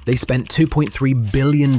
They spent $2.3 billion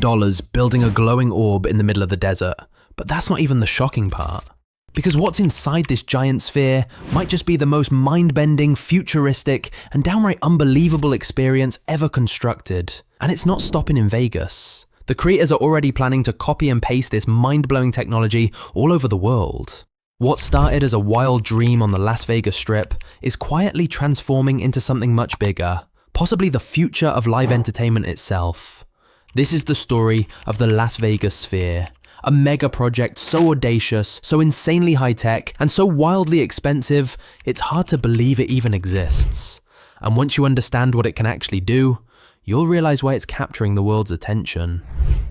building a glowing orb in the middle of the desert, but that's not even the shocking part. Because what's inside this giant sphere might just be the most mind-bending, futuristic, and downright unbelievable experience ever constructed. And it's not stopping in Vegas. The creators are already planning to copy and paste this mind-blowing technology all over the world. What started as a wild dream on the Las Vegas Strip is quietly transforming into something much bigger, possibly the future of live entertainment itself. This is the story of the Las Vegas Sphere, a mega project so audacious, so insanely high-tech, and so wildly expensive, it's hard to believe it even exists. And once you understand what it can actually do, you'll realize why it's capturing the world's attention.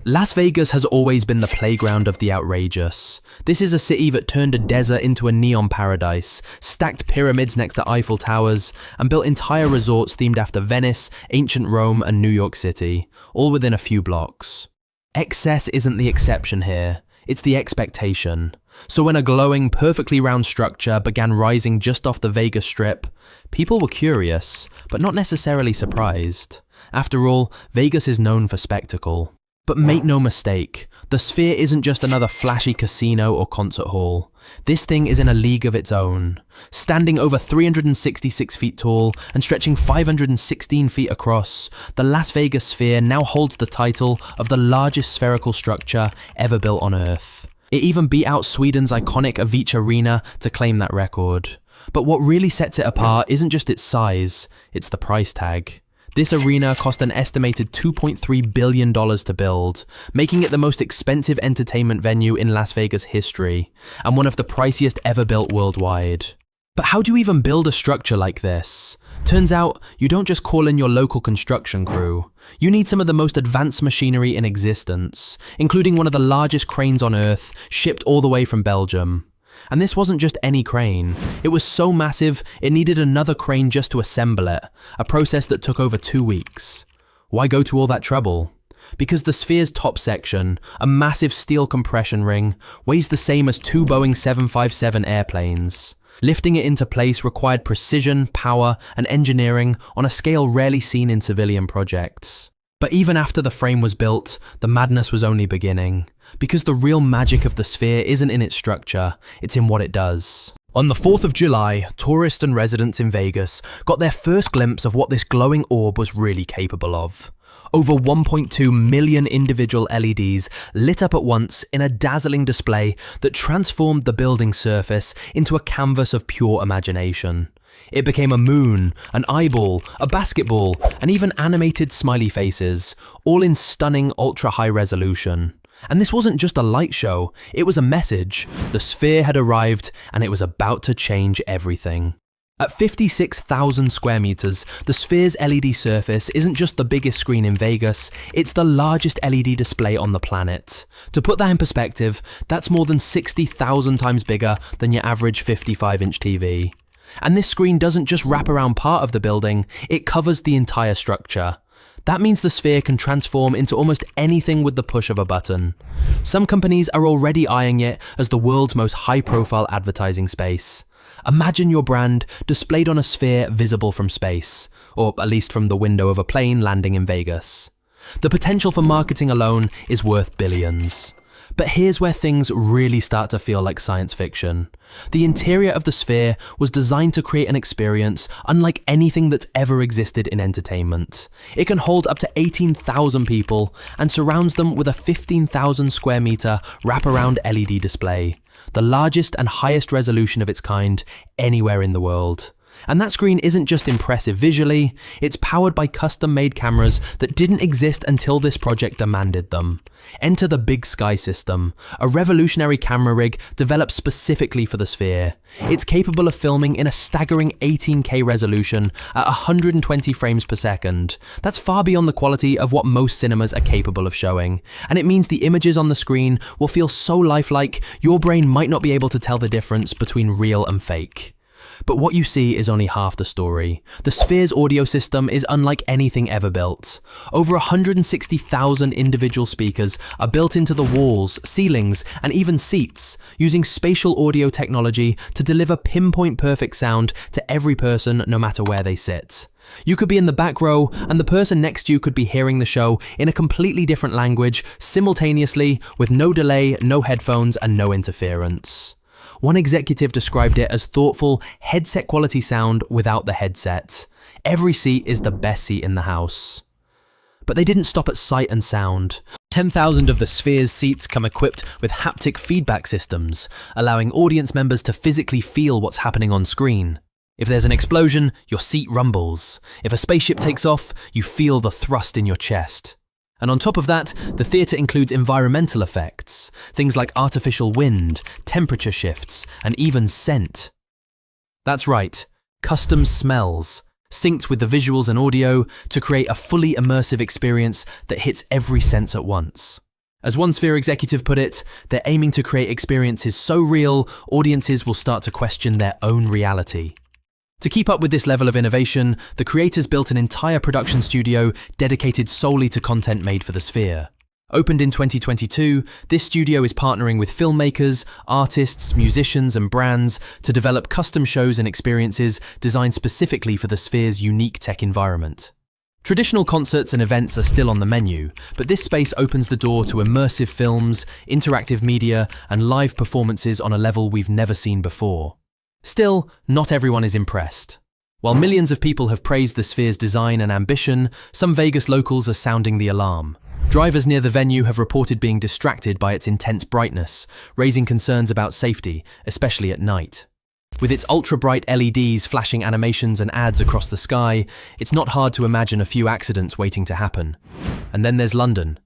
Las Vegas has always been the playground of the outrageous. This is a city that turned a desert into a neon paradise, stacked pyramids next to Eiffel Towers, and built entire resorts themed after Venice, ancient Rome, and New York City, all within a few blocks. Excess isn't the exception here, it's the expectation. So when a glowing, perfectly round structure began rising just off the Vegas Strip, people were curious, but not necessarily surprised. After all, Vegas is known for spectacle. But make no mistake, the Sphere isn't just another flashy casino or concert hall. This thing is in a league of its own. Standing over 366 feet tall and stretching 516 feet across, the Las Vegas Sphere now holds the title of the largest spherical structure ever built on Earth. It even beat out Sweden's iconic Avicii Arena to claim that record. But what really sets it apart isn't just its size, it's the price tag. This arena cost an estimated $2.3 billion to build, making it the most expensive entertainment venue in Las Vegas history, and one of the priciest ever built worldwide. But how do you even build a structure like this? Turns out, you don't just call in your local construction crew. You need some of the most advanced machinery in existence, including one of the largest cranes on Earth, shipped all the way from Belgium. And this wasn't just any crane. It was so massive, it needed another crane just to assemble it, a process that took over 2 weeks. Why go to all that trouble? Because the Sphere's top section, a massive steel compression ring, weighs the same as 2 Boeing 757 airplanes. Lifting it into place required precision, power, and engineering on a scale rarely seen in civilian projects. But even after the frame was built, the madness was only beginning. Because the real magic of the Sphere isn't in its structure, it's in what it does. On the 4th of July, tourists and residents in Vegas got their first glimpse of what this glowing orb was really capable of. Over 1.2 million individual LEDs lit up at once in a dazzling display that transformed the building's surface into a canvas of pure imagination. It became a moon, an eyeball, a basketball, and even animated smiley faces, all in stunning ultra-high resolution. And this wasn't just a light show, it was a message. The Sphere had arrived, and it was about to change everything. At 56,000 square meters, the Sphere's LED surface isn't just the biggest screen in Vegas, it's the largest LED display on the planet. To put that in perspective, that's more than 60,000 times bigger than your average 55-inch TV. And this screen doesn't just wrap around part of the building, it covers the entire structure. That means the Sphere can transform into almost anything with the push of a button. Some companies are already eyeing it as the world's most high-profile advertising space. Imagine your brand displayed on a Sphere visible from space, or at least from the window of a plane landing in Vegas. The potential for marketing alone is worth billions. But here's where things really start to feel like science fiction. The interior of the Sphere was designed to create an experience unlike anything that's ever existed in entertainment. It can hold up to 18,000 people and surrounds them with a 15,000 square meter wraparound LED display, the largest and highest resolution of its kind anywhere in the world. And that screen isn't just impressive visually, it's powered by custom-made cameras that didn't exist until this project demanded them. Enter the Big Sky system, a revolutionary camera rig developed specifically for the Sphere. It's capable of filming in a staggering 18K resolution at 120 frames per second. That's far beyond the quality of what most cinemas are capable of showing, and it means the images on the screen will feel so lifelike, your brain might not be able to tell the difference between real and fake. But what you see is only half the story. The Sphere's audio system is unlike anything ever built. Over 160,000 individual speakers are built into the walls, ceilings, and even seats, using spatial audio technology to deliver pinpoint perfect sound to every person no matter where they sit. You could be in the back row, and the person next to you could be hearing the show in a completely different language, simultaneously, with no delay, no headphones, and no interference. One executive described it as thoughtful, headset-quality sound without the headset. Every seat is the best seat in the house. But they didn't stop at sight and sound. 10,000 of the Sphere's seats come equipped with haptic feedback systems, allowing audience members to physically feel what's happening on screen. If there's an explosion, your seat rumbles. If a spaceship takes off, you feel the thrust in your chest. And on top of that, the theatre includes environmental effects, things like artificial wind, temperature shifts, and even scent. That's right, custom smells, synced with the visuals and audio to create a fully immersive experience that hits every sense at once. As one Sphere executive put it, they're aiming to create experiences so real, audiences will start to question their own reality. To keep up with this level of innovation, the creators built an entire production studio dedicated solely to content made for the Sphere. Opened in 2022, this studio is partnering with filmmakers, artists, musicians, and brands to develop custom shows and experiences designed specifically for the Sphere's unique tech environment. Traditional concerts and events are still on the menu, but this space opens the door to immersive films, interactive media, and live performances on a level we've never seen before. Still, not everyone is impressed. While millions of people have praised the Sphere's design and ambition, some Vegas locals are sounding the alarm. Drivers near the venue have reported being distracted by its intense brightness, raising concerns about safety, especially at night. With its ultra-bright LEDs flashing animations and ads across the sky, it's not hard to imagine a few accidents waiting to happen. And then there's London.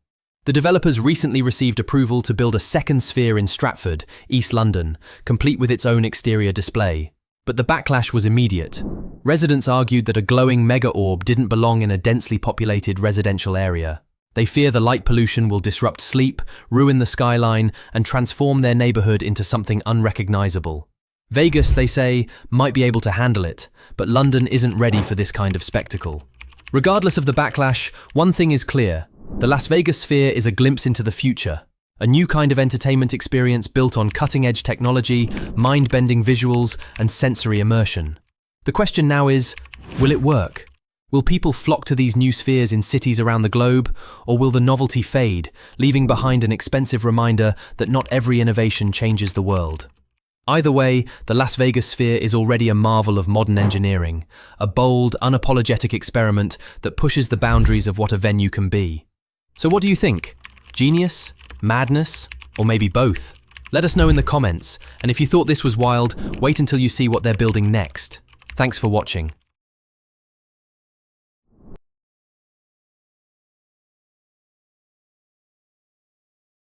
The developers recently received approval to build a second Sphere in Stratford, East London, complete with its own exterior display. But the backlash was immediate. Residents argued that a glowing mega orb didn't belong in a densely populated residential area. They fear the light pollution will disrupt sleep, ruin the skyline, and transform their neighborhood into something unrecognizable. Vegas, they say, might be able to handle it, but London isn't ready for this kind of spectacle. Regardless of the backlash, one thing is clear. The Las Vegas Sphere is a glimpse into the future, a new kind of entertainment experience built on cutting-edge technology, mind-bending visuals, and sensory immersion. The question now is, will it work? Will people flock to these new spheres in cities around the globe, or will the novelty fade, leaving behind an expensive reminder that not every innovation changes the world? Either way, the Las Vegas Sphere is already a marvel of modern engineering, a bold, unapologetic experiment that pushes the boundaries of what a venue can be. So what do you think? Genius? Madness? Or maybe both? Let us know in the comments, and if you thought this was wild, wait until you see what they're building next. Thanks for watching.